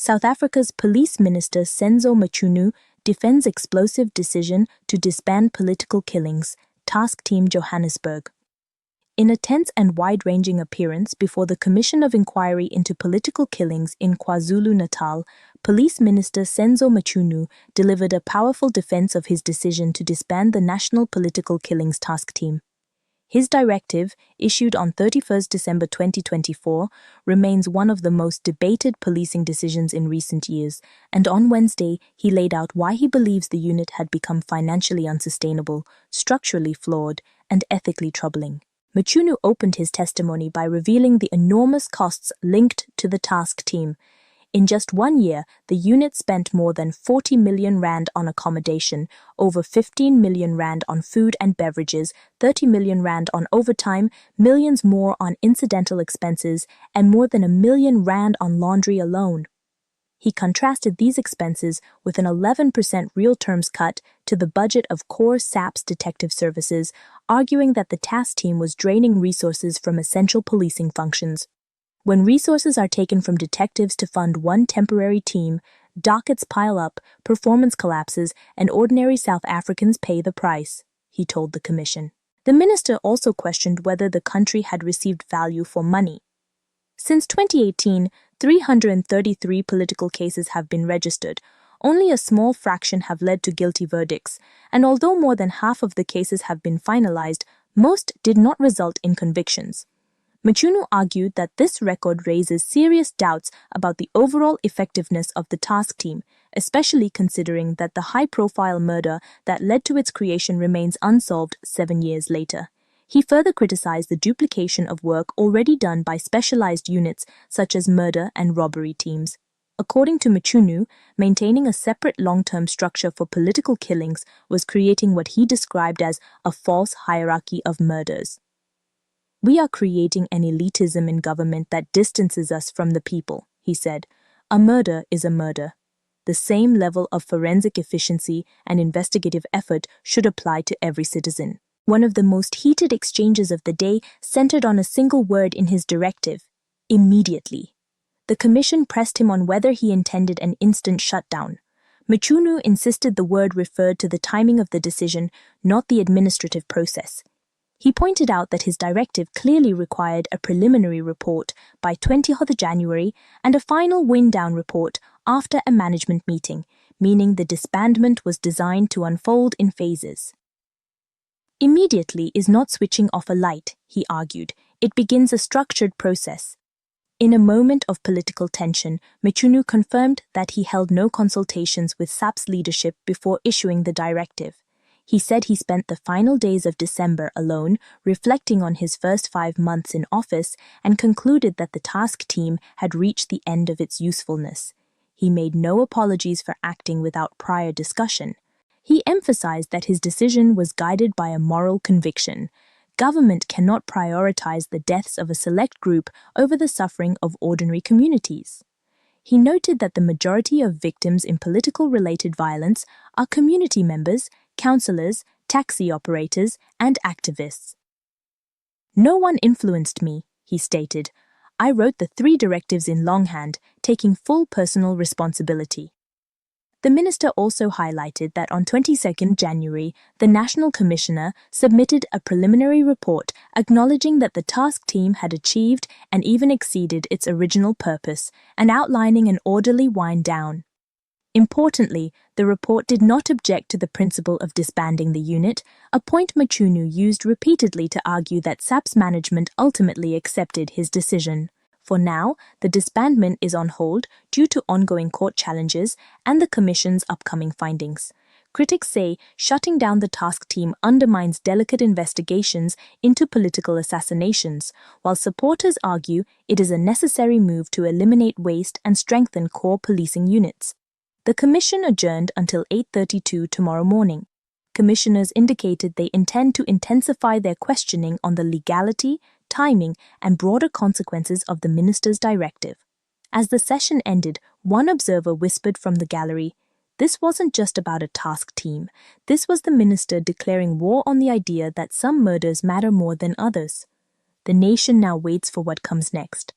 South Africa's Police Minister Senzo Mchunu defends explosive decision to disband political killings, Task Team Johannesburg. In a tense and wide-ranging appearance before the Commission of Inquiry into Political Killings in KwaZulu-Natal, Police Minister Senzo Mchunu delivered a powerful defense of his decision to disband the National Political Killings Task Team. His directive, issued on 31 December 2024, remains one of the most debated policing decisions in recent years, and on Wednesday he laid out why he believes the unit had become financially unsustainable, structurally flawed, and ethically troubling. Mchunu opened his testimony by revealing the enormous costs linked to the task team. In just 1 year, the unit spent more than 40 million rand on accommodation, over 15 million rand on food and beverages, 30 million rand on overtime, millions more on incidental expenses, and more than 1 million rand on laundry alone. He contrasted these expenses with an 11% real terms cut to the budget of core SAPS detective services, arguing that the task team was draining resources from essential policing functions. When resources are taken from detectives to fund one temporary team, dockets pile up, performance collapses, and ordinary South Africans pay the price, he told the commission. The minister also questioned whether the country had received value for money. Since 2018, 333 political cases have been registered. Only a small fraction have led to guilty verdicts, and although more than half of the cases have been finalized, most did not result in convictions. Mchunu argued that this record raises serious doubts about the overall effectiveness of the task team, especially considering that the high-profile murder that led to its creation remains unsolved 7 years later. He further criticized the duplication of work already done by specialized units such as murder and robbery teams. According to Mchunu, maintaining a separate long-term structure for political killings was creating what he described as a false hierarchy of murders. "We are creating an elitism in government that distances us from the people," he said. "A murder is a murder. The same level of forensic efficiency and investigative effort should apply to every citizen." One of the most heated exchanges of the day centered on a single word in his directive: immediately. The commission pressed him on whether he intended an instant shutdown. Mchunu insisted the word referred to the timing of the decision, not the administrative process. He pointed out that his directive clearly required a preliminary report by 20th January and a final wind-down report after a management meeting, meaning the disbandment was designed to unfold in phases. Immediately is not switching off a light, he argued. It begins a structured process. In a moment of political tension, Mchunu confirmed that he held no consultations with SAP's leadership before issuing the directive. He said he spent the final days of December alone, reflecting on his first 5 months in office, and concluded that the task team had reached the end of its usefulness. He made no apologies for acting without prior discussion. He emphasized that his decision was guided by a moral conviction. Government cannot prioritize the deaths of a select group over the suffering of ordinary communities. He noted that the majority of victims in political-related violence are community members, councillors, taxi operators, and activists. "No one influenced me," he stated. "I wrote the 3 directives in longhand, taking full personal responsibility." The minister also highlighted that on 22 January, the National Commissioner submitted a preliminary report acknowledging that the task team had achieved and even exceeded its original purpose and outlining an orderly wind-down. Importantly, the report did not object to the principle of disbanding the unit, a point Mchunu used repeatedly to argue that SAP's management ultimately accepted his decision. For now, the disbandment is on hold due to ongoing court challenges and the Commission's upcoming findings. Critics say shutting down the task team undermines delicate investigations into political assassinations, while supporters argue it is a necessary move to eliminate waste and strengthen core policing units. The Commission adjourned until 8:32 tomorrow morning. Commissioners indicated they intend to intensify their questioning on the legality, timing, and broader consequences of the minister's directive. As the session ended, one observer whispered from the gallery, "This wasn't just about a task team. This was the minister declaring war on the idea that some murders matter more than others." The nation now waits for what comes next.